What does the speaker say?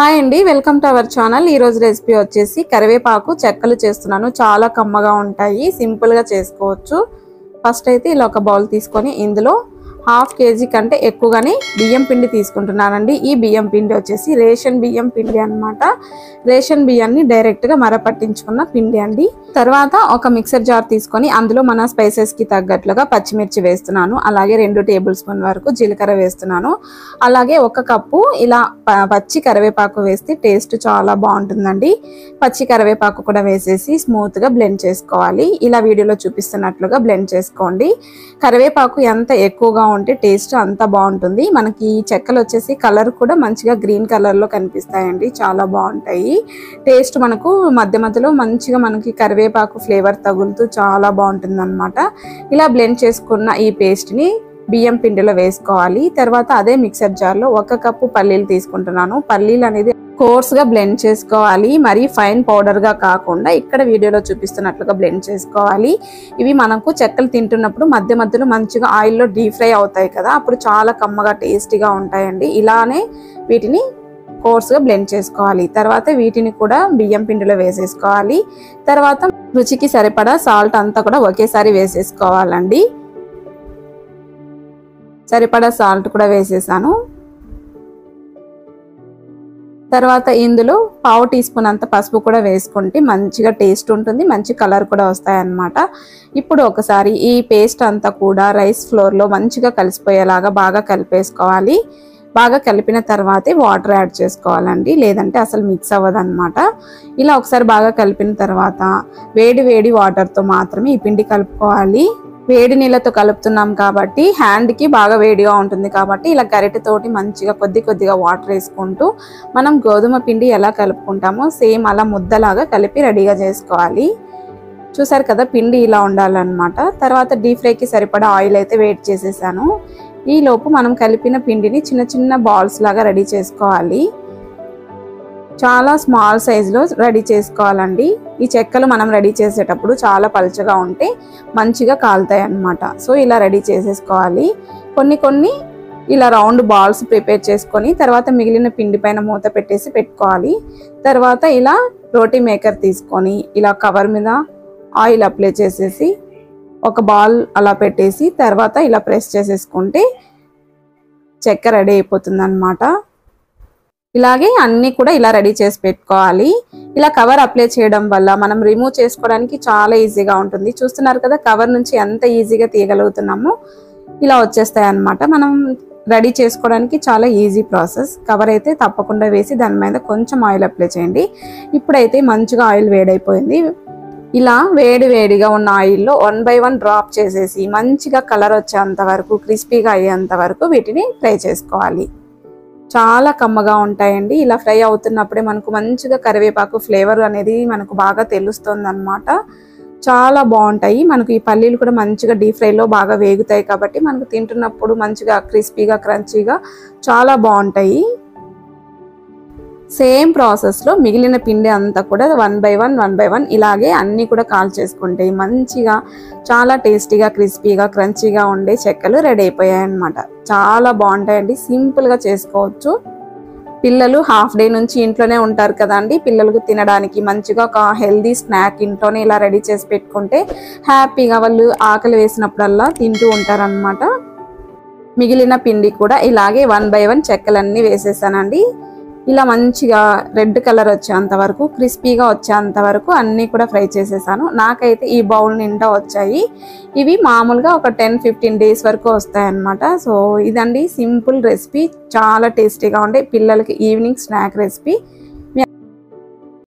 Hi అండి, welcome to our channel. ఈ రోజు రెసిపీ వచ్చేసి కరివేపాకు చెక్కలు చేస్తున్నాను. చాలా కమ్మగా ఉంటాయి, సింపుల్ గా చేసుకోవచ్చు. ఫస్ట్ అయితే ఇలా ఒక బౌల్ తీసుకొని ఇందులో 1/2 kg కంటే ఎక్కువగానే బియ్యం పిండి తీసుకుంటున్నానండి. ఈ బియ్యం పిండి వచ్చేసి రేషన్ బియ్యం పిండి అన్నమాట. రేషన్ బియ్యాన్ని డైరెక్ట్ గా మరపట్టించుకున్న పిండి అండి. తర్వాత ఒక మిక్సర్ జార్ తీసుకొని అందులో మన స్పైసెస్ కి తగ్గట్లుగా పచ్చిమిర్చి వేస్తున్నాను. అలాగే 2 టేబుల్ స్పూన్ వరకు జీలకర్ర వేస్తున్నాను. అలాగే 1 కప్పు ఇలా పచ్చి కరివేపాకు వేస్తే టేస్ట్ చాలా బాగుంటుందండి. పచ్చి కరివేపాకు కూడా వేసేసి స్మూత్ గా బ్లెండ్ చేసుకోవాలి. ఇలా వీడియోలో చూపిస్తున్నట్లుగా బ్లెండ్ చేసుకోండి. కరివేపాకు ఎంత ఎక్కువగా ఉంటే టేస్ట్ అంత బాగుంటుంది. మనకి చెక్కలు వచ్చేసి కలర్ కూడా మంచిగా గ్రీన్ కలర్ లో కనిపిస్తాయండి, చాలా బాగుంటాయి. టేస్ట్ మనకు మధ్య మధ్యలో మంచిగా మనకి కరివేపాకు ఫ్లేవర్ తగులుతూ చాలా బాగుంటుంది అన్నమాట. ఇలా బ్లెండ్ చేసుకున్న ఈ పేస్ట్ ని బియ్యం పిండిలో వేసుకోవాలి. తర్వాత అదే మిక్సర్ జార్ లో 1 కప్పు పల్లీలు తీసుకుంటున్నాను. పల్లీలు అనేది కోర్స్ గా బ్లెండ్ చేసుకోవాలి, మరి ఫైన్ పౌడర్ గా కాకుండా ఇక్కడ వీడియోలో చూపిస్తున్నట్లుగా బ్లెండ్ చేసుకోవాలి. ఇవి మనకు చెక్కలు తింటున్నప్పుడు మధ్య మధ్యలో మంచిగా ఆయిల్లో డీప్ ఫ్రై అవుతాయి కదా, అప్పుడు చాలా కమ్మగా టేస్టీగా ఉంటాయండి. ఇలానే వీటిని కోర్స్ గా బ్లెండ్ చేసుకోవాలి. తర్వాత వీటిని కూడా బియ్యం పిండిలో వేసేసుకోవాలి. తర్వాత రుచికి సరిపడా సాల్ట్ అంతా కూడా ఒకేసారి వేసేసుకోవాలండి. సరిపడా సాల్ట్ కూడా వేసేసాను. తర్వాత ఇందులో 1/2 టీ స్పూన్ అంత పసుపు కూడా వేసుకుంటే మంచిగా టేస్ట్ ఉంటుంది, మంచి కలర్ కూడా వస్తాయి అన్నమాట. ఇప్పుడు ఒకసారి ఈ పేస్ట్ అంతా కూడా రైస్ ఫ్లోర్ లో మంచిగా కలిసిపోయేలాగా బాగా కలిపేసుకోవాలి. బాగా కలిపిన తర్వాతే వాటర్ యాడ్ చేసుకోవాలండి, లేదంటే అసలు మిక్స్ అవ్వదన్నమాట. ఇలా ఒకసారి బాగా కలిపిన తర్వాత వేడి వేడి వాటర్తో మాత్రమే ఈ పిండి కలుపుకోవాలి. వేడి నీళ్ళతో కలుపుతున్నాం కాబట్టి హ్యాండ్ కి బాగా వేడిగా ఉంటుంది కాబట్టి ఇలా గరిటెతోటి మంచిగా కొద్ది కొద్దిగా వాటర్ వేసుకుంటూ మనం గోధుమ పిండి ఎలా కలుపుకుంటామో సేమ్ అలా ముద్దలాగా కలిపి రెడీగా చేసుకోవాలి. చూసారు కదా, పిండి ఇలా ఉండాలన్నమాట. తర్వాత డీప్ ఫ్రైకి సరిపడా ఆయిల్ అయితే వేడి చేసేసాను. ఈ లోపు మనం కలిపిన పిండిని చిన్న చిన్న బాల్స్ లాగా రెడీ చేసుకోవాలి. చాలా స్మాల్ సైజులో రెడీ చేసుకోవాలండి. ఈ చెక్కలు మనం రెడీ చేసేటప్పుడు చాలా పలుచగా ఉంటే మంచిగా కాలుతాయి అన్నమాట. సో ఇలా రెడీ చేసేసుకోవాలి. కొన్ని ఇలా రౌండ్ బాల్స్ ప్రిపేర్ చేసుకొని తర్వాత మిగిలిన పిండి పైన మూత పెట్టేసి పెట్టుకోవాలి. తర్వాత ఇలా రోటీ మేకర్ తీసుకొని ఇలా కవర్ మీద ఆయిల్ అప్లై చేసేసి ఒక బాల్ అలా పెట్టేసి తర్వాత ఇలా ప్రెస్ చేసేసుకుంటే చెక్క రెడీ అయిపోతుంది అన్నమాట. ఇలాగే అన్ని కూడా ఇలా రెడీ చేసి పెట్టుకోవాలి. ఇలా కవర్ అప్లై చేయడం వల్ల మనం రిమూవ్ చేసుకోవడానికి చాలా ఈజీగా ఉంటుంది. చూస్తున్నారు కదా, కవర్ నుంచి ఎంత ఈజీగా తీయగలుగుతున్నామో ఇలా వచ్చేస్తాయి అన్నమాట. మనం రెడీ చేసుకోవడానికి చాలా ఈజీ ప్రాసెస్. కవర్ అయితే తప్పకుండా వేసి దాని మీద కొంచెం ఆయిల్ అప్లై చేయండి. ఇప్పుడైతే మంచిగా ఆయిల్ వేడైపోయింది. ఇలా వేడిగా ఉన్న ఆయిల్లో 1 by 1 డ్రాప్ చేసేసి మంచిగా కలర్ వచ్చేంత వరకు, క్రిస్పీగా అయ్యేంత వరకు వీటిని ఫ్రై చేసుకోవాలి. చాలా కమ్మగా ఉంటాయండి. ఇలా ఫ్రై అవుతున్నప్పుడే మనకు మంచిగా కరివేపాకు ఫ్లేవర్ అనేది మనకు బాగా తెలుస్తుంది అన్నమాట. చాలా బాగుంటాయి. మనకు ఈ పల్లీలు కూడా మంచిగా డీప్ ఫ్రైలో బాగా వేగుతాయి కాబట్టి మనకు తింటున్నప్పుడు మంచిగా క్రిస్పీగా క్రంచీగా చాలా బాగుంటాయి. సేమ్ ప్రాసెస్లో మిగిలిన పిండి అంతా కూడా 1 by 1 ఇలాగే అన్నీ కూడా కాల్ చేసుకుంటే మంచిగా చాలా టేస్టీగా క్రిస్పీగా క్రంచీగా ఉండే చెక్కలు రెడీ అయిపోయాయి అన్నమాట. చాలా బాగుంటాయండి, సింపుల్గా చేసుకోవచ్చు. పిల్లలు హాఫ్ డే నుంచి ఇంట్లోనే ఉంటారు కదండి, పిల్లలకు తినడానికి మంచిగా ఒక హెల్దీ స్నాక్ ఇంట్లోనే ఇలా రెడీ చేసి పెట్టుకుంటే హ్యాపీగా వాళ్ళు ఆకలి వేసినప్పుడల్లా తింటూ ఉంటారనమాట. మిగిలిన పిండి కూడా ఇలాగే 1 by 1 చెక్కలన్నీ వేసేసానండి. ఇలా మంచిగా రెడ్ కలర్ వచ్చేంత వరకు, క్రిస్పీగా వచ్చేంత వరకు అన్నీ కూడా ఫ్రై చేసేసాను. నాకైతే ఈ బౌల్ నిండా వచ్చాయి. ఇవి మామూలుగా ఒక 10-15 డేస్ వరకు వస్తాయన్నమాట. సో ఇదండి సింపుల్ రెసిపీ, చాలా టేస్టీగా ఉండే పిల్లలకి ఈవినింగ్ స్నాక్ రెసిపీ.